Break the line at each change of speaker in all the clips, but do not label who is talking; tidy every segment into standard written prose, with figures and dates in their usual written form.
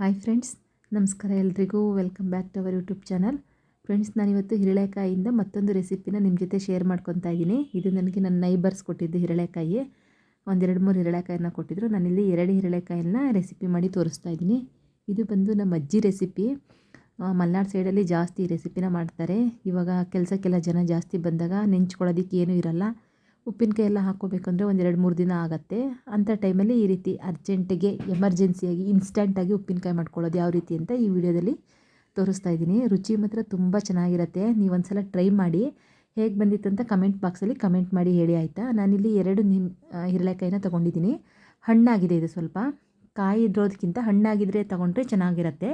Hi friends, ನಮಸ್ಕಾರ ಎಲ್ರಿಗೂ. Welcome back to our YouTube channel. Friends, ನಾನಿವತ್ತು ಹಿರಳೆಕಾಯಿಯಿಂದ ಮತ್ತೊಂದು ರೆಸಿಪಿನ ನಿಮ್ಮ ಜೊತೆ ಶೇರ್ ಮಾಡ್ಕೊತಾ ಇದ್ದೀನಿ. ಇದು ನನಗೆ ನನ್ನ ನೈಬರ್ಸ್ ಕೊಟ್ಟಿದ್ದು ಹಿರಳೆಕಾಯಿ. ಒಂದೆರಡು ಮೂರು ಹಿರಳೆಕಾಯಿನ ಕೊಟ್ಟಿದ್ದರು. ನಾನಿಲ್ಲಿ 2 ಹಿರಳೆಕಾಯಿನ ರೆಸಿಪಿ ಮಾಡಿ ತೋರಿಸ್ತಾ ಇದ್ದೀನಿ. ಇದು ಬಂದು ನಮ್ಮ ಅಜ್ಜಿ ರೆಸಿಪಿ. ಮಲೆನಾಡು ಸೈಡಲ್ಲಿ ಜಾಸ್ತಿ ಈ ರೆಸಿಪಿನ ಮಾಡ್ತಾರೆ. ಇವಾಗ ಕೆಲಸಕ್ಕೆಲ್ಲ ಜನ ಜಾಸ್ತಿ ಬಂದಾಗ ನೆಂಚ್ಕೊಳ್ಳೋದಕ್ಕೆ ಏನೂ ಇರಲ್ಲ. ಉಪ್ಪಿನಕಾಯಿ ಎಲ್ಲ ಹಾಕ್ಕೋಬೇಕಂದ್ರೆ ಒಂದು 2-3 ದಿನ ಆಗುತ್ತೆ. ಅಂಥ ಟೈಮಲ್ಲಿ ಈ ರೀತಿ ಅರ್ಜೆಂಟಿಗೆ ಎಮರ್ಜೆನ್ಸಿಯಾಗಿ ಇನ್ಸ್ಟಂಟಾಗಿ ಉಪ್ಪಿನಕಾಯಿ ಮಾಡ್ಕೊಳ್ಳೋದು ಯಾವ ರೀತಿ ಅಂತ ಈ ವಿಡಿಯೋದಲ್ಲಿ ತೋರಿಸ್ತಾ ಇದ್ದೀನಿ. ರುಚಿ ಮಾತ್ರ ತುಂಬ ಚೆನ್ನಾಗಿರುತ್ತೆ. ನೀವು ಒಂದು ಸಲ ಟ್ರೈ ಮಾಡಿ. ಹೇಗೆ ಬಂದಿತ್ತು ಅಂತ ಕಮೆಂಟ್ ಬಾಕ್ಸಲ್ಲಿ ಕಮೆಂಟ್ ಮಾಡಿ ಹೇಳಿ, ಆಯಿತಾ. ನಾನಿಲ್ಲಿ 2 ಹಿರಳೆಕಾಯಿನ ತೊಗೊಂಡಿದ್ದೀನಿ. ಹಣ್ಣಾಗಿದೆ ಇದು. ಸ್ವಲ್ಪ ಕಾಯಿ ಇರೋದಕ್ಕಿಂತ ಹಣ್ಣಾಗಿದ್ದರೆ ತೊಗೊಂಡ್ರೆ ಚೆನ್ನಾಗಿರುತ್ತೆ.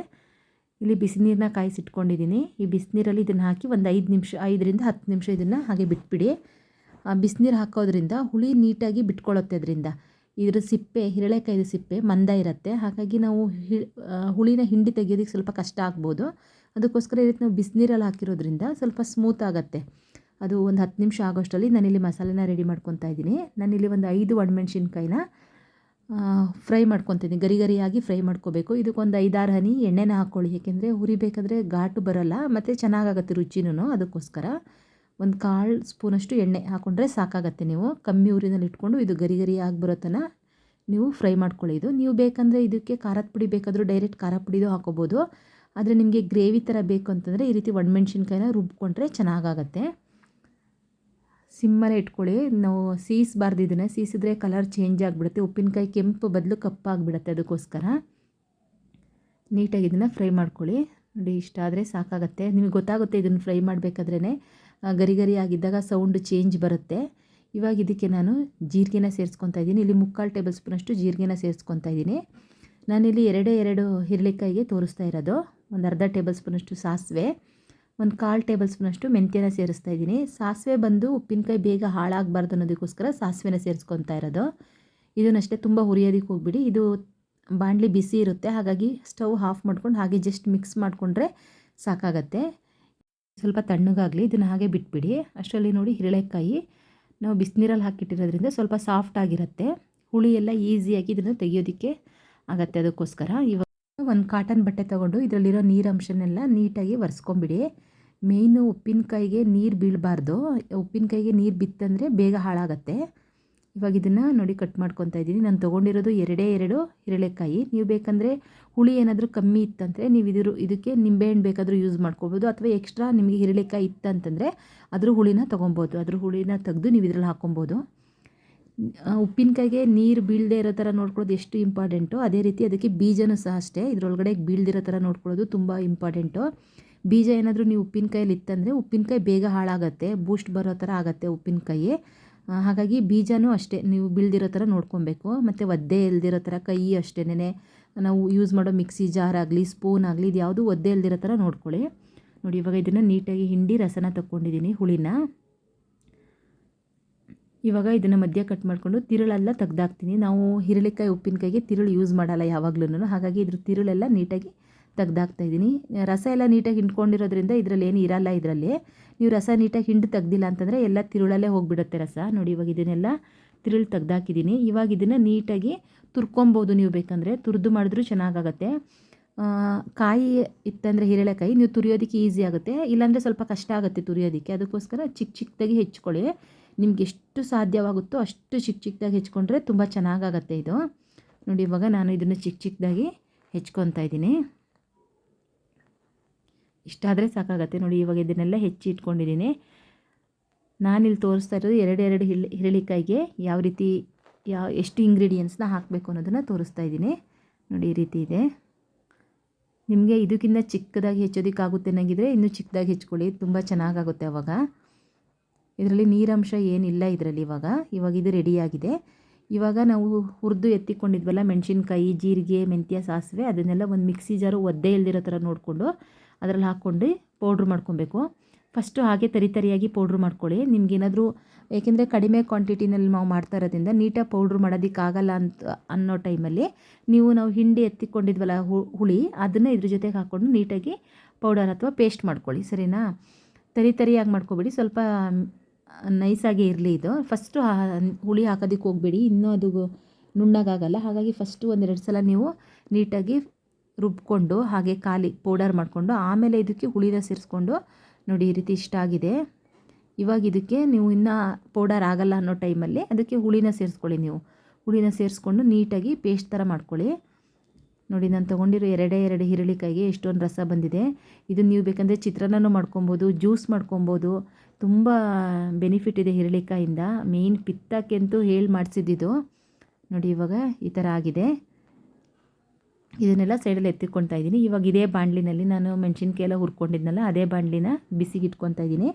ಇಲ್ಲಿ ಬಿಸಿನೀರನ್ನ ಕಾಯಿಸಿಟ್ಕೊಂಡಿದ್ದೀನಿ. ಈ ಬಿಸಿನೀರಲ್ಲಿ ಇದನ್ನು ಹಾಕಿ ಒಂದು 5ರಿಂದ 10 ನಿಮಿಷ ಇದನ್ನು ಹಾಗೆ ಬಿಟ್ಬಿಡಿ. ಬಿಸಿನೀರು ಹಾಕೋದ್ರಿಂದ ಹುಳಿ ನೀಟಾಗಿ ಬಿಟ್ಕೊಳ್ಳುತ್ತೆ. ಅದರಿಂದ ಇದ್ರ ಸಿಪ್ಪೆ, ಹಿರಳೆಕಾಯಿದು ಸಿಪ್ಪೆ ಮಂದ ಇರುತ್ತೆ. ಹಾಗಾಗಿ ನಾವು ಹುಳಿನ ಹಿಂಡಿ ತೆಗಿಯೋದಕ್ಕೆ ಸ್ವಲ್ಪ ಕಷ್ಟ ಆಗ್ಬೋದು. ಅದಕ್ಕೋಸ್ಕರ ಈ ರೀತಿ ನಾವು ಬಿಸಿನೀರಲ್ಲಿ ಹಾಕಿರೋದ್ರಿಂದ ಸ್ವಲ್ಪ ಸ್ಮೂತ್ ಆಗುತ್ತೆ. ಅದು ಒಂದು 10 ನಿಮಿಷ ಆಗೋಷ್ಟರಲ್ಲಿ ನಾನಿಲ್ಲಿ ಮಸಾಲೆನ ರೆಡಿ ಮಾಡ್ಕೊತಾ ಇದ್ದೀನಿ. ನಾನಿಲ್ಲಿ ಒಂದು 5 ಒಣಮೆಣ್ಸಿನ್ಕಾಯಿನ ಫ್ರೈ ಮಾಡ್ಕೊತೀನಿ. ಗರಿಯಾಗಿ ಫ್ರೈ ಮಾಡ್ಕೋಬೇಕು. ಇದಕ್ಕೊಂದು 5-6 ಹನಿ ಎಣ್ಣೆನ ಹಾಕ್ಕೊಳ್ಳಿ. ಏಕೆಂದರೆ ಹುರಿಬೇಕಾದ್ರೆ ಘಾಟು ಬರೋಲ್ಲ ಮತ್ತು ಚೆನ್ನಾಗಾಗುತ್ತೆ ರುಚಿನೂ. ಅದಕ್ಕೋಸ್ಕರ ಒಂದು 1/4 ಸ್ಪೂನಷ್ಟು ಎಣ್ಣೆ ಹಾಕ್ಕೊಂಡ್ರೆ ಸಾಕಾಗತ್ತೆ. ನೀವು ಕಮ್ಮಿ ಉರಿನಲ್ಲಿ ಇಟ್ಕೊಂಡು ಇದು ಗರಿ ಆಗಿ ಬರೋ ತನಕ ನೀವು ಫ್ರೈ ಮಾಡ್ಕೊಳ್ಳಿ. ಇದು ನೀವು ಬೇಕಂದರೆ ಇದಕ್ಕೆ ಖಾರದ ಪುಡಿ ಬೇಕಾದರೂ ಡೈರೆಕ್ಟ್ ಖಾರ ಪುಡಿದು ಹಾಕೋಬೋದು. ಆದರೆ ನಿಮಗೆ ಗ್ರೇವಿ ಥರ ಬೇಕು ಅಂತಂದರೆ ಈ ರೀತಿ ಒಣಮೆಣ್ಸಿನ್ಕಾಯಿನ ರುಬ್ಕೊಂಡ್ರೆ ಚೆನ್ನಾಗಾಗತ್ತೆ. ಸಿಮ್ಮಲ್ಲೇ ಇಟ್ಕೊಳ್ಳಿ. ನಾವು ಸೀಸಬಾರ್ದು. ಇದನ್ನು ಸೀಸಿದ್ರೆ ಕಲರ್ ಚೇಂಜ್ ಆಗಿಬಿಡುತ್ತೆ. ಉಪ್ಪಿನಕಾಯಿ ಕೆಂಪು ಬದಲು ಕಪ್ಪಾಗಿಬಿಡುತ್ತೆ. ಅದಕ್ಕೋಸ್ಕರ ನೀಟಾಗಿ ಇದನ್ನು ಫ್ರೈ ಮಾಡ್ಕೊಳ್ಳಿ. ನೋಡಿ, ಇಷ್ಟ ಆದರೆ ಸಾಕಾಗತ್ತೆ. ನಿಮಗೆ ಗೊತ್ತಾಗುತ್ತೆ ಇದನ್ನು ಫ್ರೈ ಮಾಡಬೇಕಾದ್ರೇ ಗರಿ ಆಗಿದ್ದಾಗ ಸೌಂಡ್ ಚೇಂಜ್ ಬರುತ್ತೆ. ಇವಾಗ ಇದಕ್ಕೆ ನಾನು ಜೀರಿಗೆನ ಸೇರಿಸ್ಕೊತಾ ಇದ್ದೀನಿ. ಇಲ್ಲಿ 3/4 ಟೇಬಲ್ ಸ್ಪೂನಷ್ಟು ಜೀರಿಗೆನ ಸೇರಿಸ್ಕೊತಾ ಇದ್ದೀನಿ. ನಾನಿಲ್ಲಿ 2 ಹಿರಳೆಕಾಯಿಗೆ ತೋರಿಸ್ತಾ ಇರೋದು. ಒಂದು ಅರ್ಧ ಟೇಬಲ್ ಸ್ಪೂನಷ್ಟು ಸಾಸಿವೆ, ಒಂದು 1/4 ಟೇಬಲ್ ಸ್ಪೂನಷ್ಟು ಮೆಂತ್ಯನ ಸೇರಿಸ್ತಾ ಇದ್ದೀನಿ. ಸಾಸಿವೆ ಬಂದು ಉಪ್ಪಿನಕಾಯಿ ಬೇಗ ಹಾಳಾಗಬಾರ್ದು ಅನ್ನೋದಕ್ಕೋಸ್ಕರ ಸಾಸಿವೆನ ಸೇರಿಸ್ಕೊತಾ ಇರೋದು. ಇದನ್ನಷ್ಟೇ ತುಂಬ ಹುರಿಯೋದಕ್ಕೆ ಹೋಗ್ಬಿಡಿ. ಇದು ಬಾಣಲಿ ಬಿಸಿ ಇರುತ್ತೆ. ಹಾಗಾಗಿ ಸ್ಟವ್ ಆಫ್ ಮಾಡ್ಕೊಂಡು ಹಾಗೆ ಜಸ್ಟ್ ಮಿಕ್ಸ್ ಮಾಡಿಕೊಂಡ್ರೆ ಸಾಕಾಗತ್ತೆ. ಸ್ವಲ್ಪ ತಣ್ಣಗಾಗಲಿ, ಇದನ್ನು ಹಾಗೆ ಬಿಟ್ಬಿಡಿ. ಅಷ್ಟರಲ್ಲಿ ನೋಡಿ, ಹಿರಳೆಕಾಯಿ ನಾವು ಬಿಸಿನೀರಲ್ಲಿ ಹಾಕಿಟ್ಟಿರೋದ್ರಿಂದ ಸ್ವಲ್ಪ ಸಾಫ್ಟ್ ಆಗಿರುತ್ತೆ. ಹುಳಿ ಎಲ್ಲ ಈಸಿಯಾಗಿ ಇದನ್ನು ತೆಗಿಯೋದಕ್ಕೆ ಆಗುತ್ತೆ. ಅದಕ್ಕೋಸ್ಕರ ಇವಾಗ ಒಂದು ಕಾಟನ್ ಬಟ್ಟೆ ತೊಗೊಂಡು ಇದರಲ್ಲಿರೋ ನೀರಂಶನೆಲ್ಲ ನೀಟಾಗಿ ಒರೆಸ್ಕೊಂಬಿಡಿ. ಮೇಯ್ನು ಉಪ್ಪಿನಕಾಯಿಗೆ ನೀರು ಬೀಳಬಾರ್ದು. ಉಪ್ಪಿನಕಾಯಿಗೆ ನೀರು ಬಿತ್ತಂದರೆ ಬೇಗ ಹಾಳಾಗತ್ತೆ. ಇವಾಗ ಇದನ್ನು ನೋಡಿ ಕಟ್ ಮಾಡ್ಕೊತಾ ಇದ್ದೀನಿ. ನಾನು ತೊಗೊಂಡಿರೋದು 2 ಹಿರಳೆಕಾಯಿ. ನೀವು ಬೇಕಂದರೆ ಹುಳಿ ಏನಾದರೂ ಕಮ್ಮಿ ಇತ್ತಂದರೆ ನೀವು ಇದಕ್ಕೆ ನಿಂಬೆಹಣ್ಣು ಬೇಕಾದರೂ ಯೂಸ್ ಮಾಡ್ಕೊಬೋದು. ಅಥವಾ ಎಕ್ಸ್ಟ್ರಾ ನಿಮಗೆ ಹಿರಳೆಕಾಯಿ ಇತ್ತಂತಂದರೆ ಅದ್ರ ಹುಳಿನ ತೊಗೊಬೋದು. ಅದ್ರ ಹುಳಿನ ತೆಗೆದು ನೀವು ಇದರಲ್ಲಿ ಹಾಕ್ಕೊಬೋದು. ಉಪ್ಪಿನಕಾಯಿಗೆ ನೀರು ಬೀಳದೇ ಇರೋ ಥರ ನೋಡ್ಕೊಳ್ಳೋದು ಎಷ್ಟು ಇಂಪಾರ್ಟೆಂಟು, ಅದೇ ರೀತಿ ಅದಕ್ಕೆ ಬೀಜನೂ ಸಹ ಅಷ್ಟೇ. ಇದರೊಳಗಡೆ ಬೀಳ್ದಿರೋ ಥರ ನೋಡ್ಕೊಳ್ಳೋದು ತುಂಬ ಇಂಪಾರ್ಟೆಂಟು. ಬೀಜ ಏನಾದರೂ ನೀವು ಉಪ್ಪಿನಕಾಯಲ್ಲಿ ಇತ್ತಂದರೆ ಉಪ್ಪಿನಕಾಯಿ ಬೇಗ ಹಾಳಾಗತ್ತೆ. ಬೂಸ್ಟ್ ಬರೋ ಥರ ಆಗುತ್ತೆ ಉಪ್ಪಿನಕಾಯಿ. ಹಾಗಾಗಿ ಬೀಜನೂ ಅಷ್ಟೇ ನೀವು ಬೀಳ್ದಿರೋ ಥರ ನೋಡ್ಕೊಬೇಕು. ಮತ್ತು ಒದ್ದೆ ಇಲ್ದಿರೋ ಥರ ಕೈ ಅಷ್ಟೇನೆ ನಾವು ಯೂಸ್ ಮಾಡೋ ಮಿಕ್ಸಿ ಜಾರ್ ಆಗಲಿ ಸ್ಪೂನ್ ಆಗಲಿ ಇದು ಯಾವುದು ಒದ್ದೆ ಇಲ್ದಿರೋ ಥರ ನೋಡ್ಕೊಳ್ಳಿ. ನೋಡಿ, ಇವಾಗ ಇದನ್ನು ನೀಟಾಗಿ ಹಿಂಡಿ ರಸನ ತಗೊಂಡಿದ್ದೀನಿ ಹುಳಿನ. ಇವಾಗ ಇದನ್ನು ಮಧ್ಯ ಕಟ್ ಮಾಡಿಕೊಂಡು ತಿರುಳೆಲ್ಲ ತೆಗ್ದಾಕ್ತೀನಿ. ನಾವು ಹಿರಳೆಕಾಯಿ ಉಪ್ಪಿನಕಾಯಿಗೆ ತಿರುಳು ಯೂಸ್ ಮಾಡಲ್ಲ ಯಾವಾಗ್ಲೂ. ಹಾಗಾಗಿ ಇದ್ರ ತಿರುಳೆಲ್ಲ ನೀಟಾಗಿ ತೆಗ್ದಾಕ್ತಾಯಿದ್ದೀನಿ. ರಸ ಎಲ್ಲ ನೀಟಾಗಿ ಹಿಂಡ್ಕೊಂಡಿರೋದ್ರಿಂದ ಇದರಲ್ಲಿ ಏನು ಇರಲ್ಲ. ಇದರಲ್ಲಿ ನೀವು ರಸ ನೀಟಾಗಿ ಹಿಂಡು ತೆಗ್ದಿಲ್ಲ ಅಂತಂದರೆ ಎಲ್ಲ ತಿರುಳಲ್ಲೇ ಹೋಗಿಬಿಡುತ್ತೆ ರಸ. ನೋಡಿ, ಇವಾಗ ಇದನ್ನೆಲ್ಲ ತಿರುಳು ತೆಗ್ದಾಕಿದ್ದೀನಿ. ಇವಾಗ ಇದನ್ನು ನೀಟಾಗಿ ತುರ್ಕೊಬೋದು. ನೀವು ಬೇಕಂದರೆ ತುರಿದು ಮಾಡಿದ್ರೂ ಚೆನ್ನಾಗಾಗತ್ತೆ. ಕಾಯಿ ಇತ್ತಂದರೆ ಹಿರಳೆಕಾಯಿ ನೀವು ತುರಿಯೋದಕ್ಕೆ ಈಸಿ ಆಗುತ್ತೆ. ಇಲ್ಲಾಂದರೆ ಸ್ವಲ್ಪ ಕಷ್ಟ ಆಗುತ್ತೆ ತುರಿಯೋದಕ್ಕೆ. ಅದಕ್ಕೋಸ್ಕರ ಚಿಕ್ಕದಾಗಿ ಹೆಚ್ಕೊಳ್ಳಿ. ನಿಮ್ಗೆ ಎಷ್ಟು ಸಾಧ್ಯವಾಗುತ್ತೋ ಅಷ್ಟು ಚಿಕ್ಕದಾಗಿ ಹೆಚ್ಕೊಂಡ್ರೆ ತುಂಬ ಚೆನ್ನಾಗಾಗತ್ತೆ ಇದು. ನೋಡಿ, ಇವಾಗ ನಾನು ಇದನ್ನು ಚಿಕ್ಕದಾಗಿ ಹೆಚ್ಕೊತಾ ಇದ್ದೀನಿ. ಇಷ್ಟಾದರೆ ಸಾಕಾಗತ್ತೆ. ನೋಡಿ, ಇವಾಗ ಇದನ್ನೆಲ್ಲ ಹೆಚ್ಚಿ ಇಟ್ಕೊಂಡಿದ್ದೀನಿ. ನಾನಿಲ್ಲಿ ತೋರಿಸ್ತಾ ಇರೋದು 2 ಹಿರಳೆಕಾಯಿಗೆ ಯಾವ ರೀತಿ ಎಷ್ಟು ಇಂಗ್ರೀಡಿಯೆಂಟ್ಸ್ನ ಹಾಕಬೇಕು ಅನ್ನೋದನ್ನು ತೋರಿಸ್ತಾ ಇದ್ದೀನಿ. ನೋಡಿ, ಈ ರೀತಿ ಇದೆ. ನಿಮಗೆ ಇದಕ್ಕಿಂತ ಚಿಕ್ಕದಾಗಿ ಹೆಚ್ಚೋದಕ್ಕಾಗುತ್ತೆ ಅನ್ನಂಗಿದ್ರೆ ಇನ್ನೂ ಚಿಕ್ಕದಾಗಿ ಹೆಚ್ಕೊಳ್ಳಿ, ತುಂಬ ಚೆನ್ನಾಗಾಗುತ್ತೆ ಅವಾಗ. ಇದರಲ್ಲಿ ನೀರಂಶ ಏನಿಲ್ಲ ಇದರಲ್ಲಿ. ಇವಾಗ ಇದು ರೆಡಿಯಾಗಿದೆ. ಇವಾಗ ನಾವು ಹುರಿದು ಎತ್ತಿಕೊಂಡಿದ್ವಲ್ಲ ಮೆಣಸಿನ್ಕಾಯಿ, ಜೀರಿಗೆ, ಮೆಂತ್ಯ, ಸಾಸಿವೆ, ಅದನ್ನೆಲ್ಲ ಒಂದು ಮಿಕ್ಸಿ ಜಾರು ಒದ್ದೆ ಇಲ್ದಿರೋ ಥರ ನೋಡಿಕೊಂಡು ಅದರಲ್ಲಿ ಹಾಕ್ಕೊಂಡು ಪೌಡ್ರ್ ಮಾಡ್ಕೊಬೇಕು. ಫಸ್ಟು ಹಾಗೆ ತರಿಯಾಗಿ ಪೌಡ್ರ್ ಮಾಡ್ಕೊಳ್ಳಿ. ನಿಮ್ಗೇನಾದರೂ ಏಕೆಂದರೆ ಕಡಿಮೆ ಕ್ವಾಂಟಿಟಿನಲ್ಲಿ ನಾವು ಮಾಡ್ತಾ ಇರೋದ್ರಿಂದ ನೀಟಾಗಿ ಪೌಡ್ರ್ ಮಾಡೋದಕ್ಕಾಗಲ್ಲ ಅನ್ನೋ ಟೈಮಲ್ಲಿ ನಾವು ಹಿಂಡಿ ಎತ್ತಿಕೊಂಡಿದ್ವಲ್ಲ ಹುಳಿ, ಅದನ್ನು ಇದ್ರ ಜೊತೆಗೆ ಹಾಕ್ಕೊಂಡು ನೀಟಾಗಿ ಪೌಡರ್ ಅಥವಾ ಪೇಸ್ಟ್ ಮಾಡ್ಕೊಳ್ಳಿ. ಸರಿನಾ? ತರಿಯಾಗಿ ಮಾಡ್ಕೊಬೇಡಿ, ಸ್ವಲ್ಪ ನೈಸಾಗಿ ಇರಲಿ ಇದು. ಫಸ್ಟು ಹುಳಿ ಹಾಕೋದಕ್ಕೆ ಹೋಗಬೇಡಿ, ಇನ್ನೂ ಅದು ನುಣ್ಣಗಾಗಲ್ಲ. ಹಾಗಾಗಿ ಫಸ್ಟು 1-2 ಸಲ ನೀವು ನೀಟಾಗಿ ರುಬ್ಕೊಂಡು ಹಾಗೆ ಖಾಲಿ ಪೌಡರ್ ಮಾಡಿಕೊಂಡು ಆಮೇಲೆ ಇದಕ್ಕೆ ಹುಳಿನ ಸೇರಿಸ್ಕೊಂಡು ನೋಡಿ ಈ ರೀತಿ ಇಷ್ಟ ಆಗಿದೆ. ಇವಾಗ ಇದಕ್ಕೆ ನೀವು ಇನ್ನೂ ಪೌಡರ್ ಆಗಲ್ಲ ಅನ್ನೋ ಟೈಮಲ್ಲಿ ಅದಕ್ಕೆ ಹುಳಿನ ಸೇರಿಸ್ಕೊಳ್ಳಿ. ನೀವು ಹುಳಿನ ಸೇರಿಸ್ಕೊಂಡು ನೀಟಾಗಿ ಪೇಸ್ಟ್ ಥರ ಮಾಡ್ಕೊಳ್ಳಿ. ನೋಡಿ ನಾನು ತೊಗೊಂಡಿರೋ ಎರಡು ಈರುಳ್ಳಿಕಾಯಿಗೆ ಎಷ್ಟೊಂದು ರಸ ಬಂದಿದೆ. ಇದನ್ನು ನೀವು ಬೇಕಂದರೆ ಚಿತ್ರಾನ್ನನೂ ಮಾಡ್ಕೊಬೋದು, ಜ್ಯೂಸ್ ಮಾಡ್ಕೊಬೋದು. ತುಂಬ ಬೆನಿಫಿಟ್ ಇದೆ ಈರುಳ್ಳಿಕಾಯಿಂದ. ಮೇಯ್ನ್ ಪಿತ್ತಕ್ಕಂತೂ ಹೇಳಿ ಮಾಡಿಸಿದ್ದು. ನೋಡಿ ಇವಾಗ ಈ ಥರ ಆಗಿದೆ. ಇದನ್ನೆಲ್ಲ ಸೈಡಲ್ಲಿ ಎತ್ತಿಕ್ಕೊಳ್ತಾ ಇದ್ದೀನಿ. ಇವಾಗ ಇದೇ ಬಾಣಲಿನಲ್ಲಿ ನಾನು ಮೆಣಸಿನ್ಕಾಯಿ ಎಲ್ಲ ಹುರ್ಕೊಂಡಿದ್ನಲ್ಲ ಅದೇ ಬಾಣಲಿನ ಬಿಸಿಗೆ ಇಟ್ಕೊತಾ ಇದ್ದೀನಿ.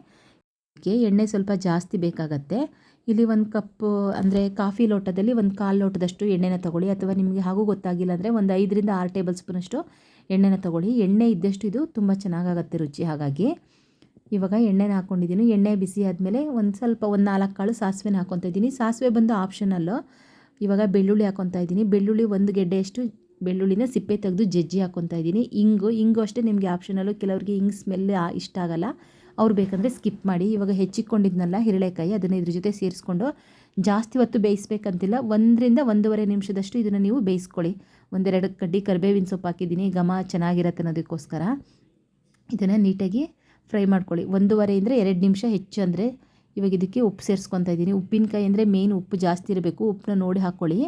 ಎಣ್ಣೆ ಸ್ವಲ್ಪ ಜಾಸ್ತಿ ಬೇಕಾಗತ್ತೆ. ಇಲ್ಲಿ 1 ಕಪ್ಪು ಅಂದರೆ ಕಾಫಿ ಲೋಟದಲ್ಲಿ 1/4 ಲೋಟದಷ್ಟು ಎಣ್ಣೆನ ತೊಗೊಳ್ಳಿ, ಅಥವಾ ನಿಮಗೆ ಹಾಗೂ ಗೊತ್ತಾಗಿಲ್ಲ ಅಂದರೆ ಒಂದು 5ರಿಂದ 6 ಟೇಬಲ್ ಸ್ಪೂನಷ್ಟು ಎಣ್ಣೆನ ತೊಗೊಳ್ಳಿ. ಎಣ್ಣೆ ಇದ್ದಷ್ಟು ಇದು ತುಂಬ ಚೆನ್ನಾಗಾಗತ್ತೆ ರುಚಿ. ಹಾಗಾಗಿ ಇವಾಗ ಎಣ್ಣೆನ ಹಾಕ್ಕೊಂಡಿದ್ದೀನಿ. ಎಣ್ಣೆ ಬಿಸಿ ಆದಮೇಲೆ ಒಂದು 4 ಕಾಳು ಸಾಸಿವೆನ ಹಾಕ್ಕೊತಾ ಇದ್ದೀನಿ. ಸಾಸಿವೆ ಬಂದು ಆಪ್ಷನಲ್ಲು. ಇವಾಗ ಬೆಳ್ಳುಳ್ಳಿ ಹಾಕ್ಕೊತಾ ಇದ್ದೀನಿ. ಬೆಳ್ಳುಳ್ಳಿ 1 ಗೆಡ್ಡೆಯಷ್ಟು ಬೆಳ್ಳುಳ್ಳಿನ ಸಿಪ್ಪೆ ತೆಗೆದು ಜಜ್ಜಿ ಹಾಕ್ಕೊತಾ ಇದ್ದೀನಿ. ಇಂಗು ಅಷ್ಟೇ ನಿಮಗೆ ಆಪ್ಷನಲ್ಲು. ಕೆಲವ್ರಿಗೆ ಹಿಂಗೆ ಸ್ಮೆಲ್ ಇಷ್ಟ ಆಗಲ್ಲ, ಅವ್ರು ಬೇಕಂದರೆ ಸ್ಕಿಪ್ ಮಾಡಿ. ಇವಾಗ ಹೆಚ್ಚಿಕೊಂಡಿದ್ನಲ್ಲ ಹಿರಳೆಕಾಯಿ ಅದನ್ನು ಇದ್ರ ಜೊತೆ ಸೇರಿಸ್ಕೊಂಡು ಜಾಸ್ತಿ ಹೊತ್ತು ಬೇಯಿಸ್ಬೇಕಂತಿಲ್ಲ. 1ರಿಂದ 1.5 ನಿಮಿಷದಷ್ಟು ಇದನ್ನು ನೀವು ಬೇಯಿಸ್ಕೊಳ್ಳಿ. 1-2 ಕಡ್ಡಿ ಕರಿಬೇವಿನ ಸೊಪ್ಪು ಹಾಕಿದ್ದೀನಿ, ಘಮ ಚೆನ್ನಾಗಿರತ್ತೆ ಅನ್ನೋದಕ್ಕೋಸ್ಕರ. ಇದನ್ನು ನೀಟಾಗಿ ಫ್ರೈ ಮಾಡ್ಕೊಳ್ಳಿ. 1.5ರಿಂದ 2 ನಿಮಿಷ ಹೆಚ್ಚು ಅಂದರೆ. ಇವಾಗ ಇದಕ್ಕೆ ಉಪ್ಪು ಸೇರಿಸ್ಕೊತಾ ಇದ್ದೀನಿ. ಉಪ್ಪಿನಕಾಯಿ ಅಂದರೆ ಮೇಯ್ನ್ ಉಪ್ಪು ಜಾಸ್ತಿ ಇರಬೇಕು. ಉಪ್ಪನ್ನ ನೋಡಿ ಹಾಕ್ಕೊಳ್ಳಿ.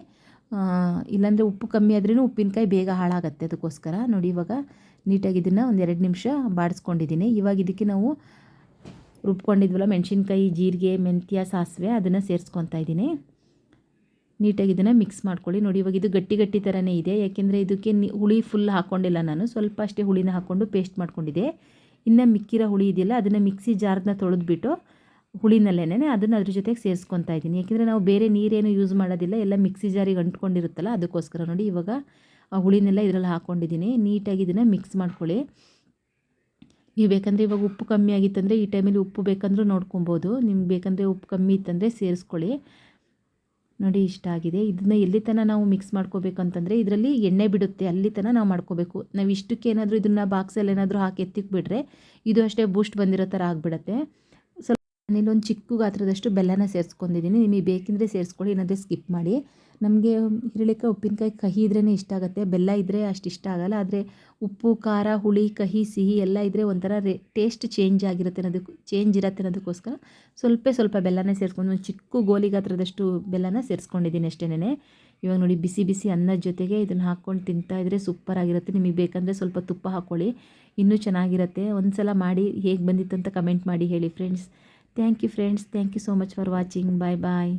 ಇಲ್ಲಾಂದರೆ ಉಪ್ಪು ಕಮ್ಮಿ ಆದ್ರೂ ಉಪ್ಪಿನಕಾಯಿ ಬೇಗ ಹಾಳಾಗತ್ತೆ, ಅದಕ್ಕೋಸ್ಕರ. ನೋಡಿ ಇವಾಗ ನೀಟಾಗಿ ಇದನ್ನು 1-2 ನಿಮಿಷ ಬಾಡಿಸ್ಕೊಂಡಿದ್ದೀನಿ. ಇವಾಗ ಇದಕ್ಕೆ ನಾವು ರುಬ್ಕೊಂಡಿದ್ವಲ್ಲ ಮೆಣಸಿನ್ಕಾಯಿ, ಜೀರಿಗೆ, ಮೆಂತ್ಯ, ಸಾಸಿವೆ ಅದನ್ನು ಸೇರಿಸ್ಕೊತಾ ಇದ್ದೀನಿ. ನೀಟಾಗಿ ಇದನ್ನು ಮಿಕ್ಸ್ ಮಾಡ್ಕೊಳ್ಳಿ. ನೋಡಿ ಇವಾಗ ಇದು ಗಟ್ಟಿ ಥರನೇ ಇದೆ, ಯಾಕೆಂದರೆ ಇದಕ್ಕೆ ಹುಳಿ ಫುಲ್ ಹಾಕ್ಕೊಂಡಿಲ್ಲ ನಾನು, ಸ್ವಲ್ಪ ಅಷ್ಟೇ ಹುಳಿನ ಹಾಕ್ಕೊಂಡು ಪೇಸ್ಟ್ ಮಾಡ್ಕೊಂಡಿದ್ದೆ. ಇನ್ನು ಮಿಕ್ಕಿರೋ ಹುಳಿ ಇದೆಯಲ್ಲ ಅದನ್ನು ಮಿಕ್ಸಿ ಜಾರ್ನ ತೊಳೆದ್ಬಿಟ್ಟು ಹುಳಿನಲ್ಲೇನೆ ಅದನ್ನು ಅದ್ರ ಜೊತೆಗೆ ಸೇರಿಸ್ಕೊತಾ ಇದ್ದೀನಿ. ಯಾಕೆಂದರೆ ನಾವು ಬೇರೆ ನೀರೇನು ಯೂಸ್ ಮಾಡೋದಿಲ್ಲ, ಎಲ್ಲ ಮಿಕ್ಸಿ ಜಾರಿಗೆ ಅಂಟ್ಕೊಂಡಿರುತ್ತಲ್ಲ ಅದಕ್ಕೋಸ್ಕರ. ನೋಡಿ ಇವಾಗ ಆ ಹುಳಿನೆಲ್ಲ ಇದರಲ್ಲಿ ಹಾಕ್ಕೊಂಡಿದ್ದೀನಿ. ನೀಟಾಗಿ ಇದನ್ನು ಮಿಕ್ಸ್ ಮಾಡ್ಕೊಳ್ಳಿ. ನೀವು ಬೇಕಂದರೆ ಇವಾಗ ಉಪ್ಪು ಕಮ್ಮಿ ಆಗಿತ್ತಂದರೆ ಈ ಟೈಮಲ್ಲಿ ಉಪ್ಪು ಬೇಕಂದ್ರೂ ನೋಡ್ಕೊಬೋದು. ನಿಮ್ಗೆ ಬೇಕಂದರೆ ಉಪ್ಪು ಕಮ್ಮಿ ಇತ್ತಂದರೆ ಸೇರಿಸ್ಕೊಳ್ಳಿ. ನೋಡಿ ಇಷ್ಟ ಆಗಿದೆ. ಇದನ್ನ ಎಲ್ಲಿ ತನಕ ನಾವು ಮಿಕ್ಸ್ ಮಾಡ್ಕೋಬೇಕಂತಂದರೆ ಇದರಲ್ಲಿ ಎಣ್ಣೆ ಬಿಡುತ್ತೆ, ಅಲ್ಲಿ ತನಕ ನಾವು ಮಾಡ್ಕೋಬೇಕು. ನಾವು ಇಷ್ಟಕ್ಕೆ ಏನಾದರೂ ಇದನ್ನು ಬಾಕ್ಸಲ್ಲಿ ಏನಾದರೂ ಹಾಕಿ ಎತ್ತಿಕ್ಬಿಟ್ರೆ ಇದು ಅಷ್ಟೇ ಬೂಸ್ಟ್ ಬಂದಿರೋ ಥರ ಆಗಿಬಿಡುತ್ತೆ. ಸ್ವಲ್ಪ ನಾನಿಲ್ಲೊಂದು ಚಿಕ್ಕ ಗಾತ್ರದಷ್ಟು ಬೆಲ್ಲನ ಸೇರಿಸ್ಕೊಂಡಿದ್ದೀನಿ. ನಿಮಗೆ ಬೇಕೆಂದರೆ ಸೇರಿಸ್ಕೊಳ್ಳಿ, ಏನಾದರೂ ಸ್ಕಿಪ್ ಮಾಡಿ. ನಮಗೆ ಹಿರಳಿಕಾಯಿ ಉಪ್ಪಿನಕಾಯಿ ಕಹಿ ಇದ್ರೇ ಇಷ್ಟ ಆಗುತ್ತೆ, ಬೆಲ್ಲ ಇದ್ದರೆ ಅಷ್ಟು ಇಷ್ಟ ಆಗೋಲ್ಲ. ಆದರೆ ಉಪ್ಪು, ಖಾರ, ಹುಳಿ, ಕಹಿ, ಸಿಹಿ ಎಲ್ಲ ಇದ್ದರೆ ಒಂಥರ ಟೇಸ್ಟ್ ಚೇಂಜ್ ಇರುತ್ತೆ ಅನ್ನೋದಕ್ಕೋಸ್ಕರ ಸ್ವಲ್ಪ ಬೆಲ್ಲನ ಸೇರಿಸ್ಕೊಂಡು ಒಂದು ಚಿಕ್ಕ ಗೋಲಿ ಗಾತ್ರದಷ್ಟು ಬೆಲ್ಲನ ಸೇರಿಸ್ಕೊಂಡಿದ್ದೀನಿ ಅಷ್ಟೇನೆ. ಇವಾಗ ನೋಡಿ ಬಿಸಿ ಬಿಸಿ ಅನ್ನದ ಜೊತೆಗೆ ಇದನ್ನು ಹಾಕ್ಕೊಂಡು ತಿಂತಾಯಿದ್ರೆ ಸೂಪರಾಗಿರುತ್ತೆ. ನಿಮಗೆ ಬೇಕಂದರೆ ಸ್ವಲ್ಪ ತುಪ್ಪ ಹಾಕ್ಕೊಳ್ಳಿ, ಇನ್ನೂ ಚೆನ್ನಾಗಿರುತ್ತೆ. ಒಂದು ಸಲ ಮಾಡಿ ಹೇಗೆ ಬಂದಿತ್ತು ಅಂತ ಕಮೆಂಟ್ ಮಾಡಿ ಹೇಳಿ friends. Thank you friends, thank you so much for watching. Bye bye.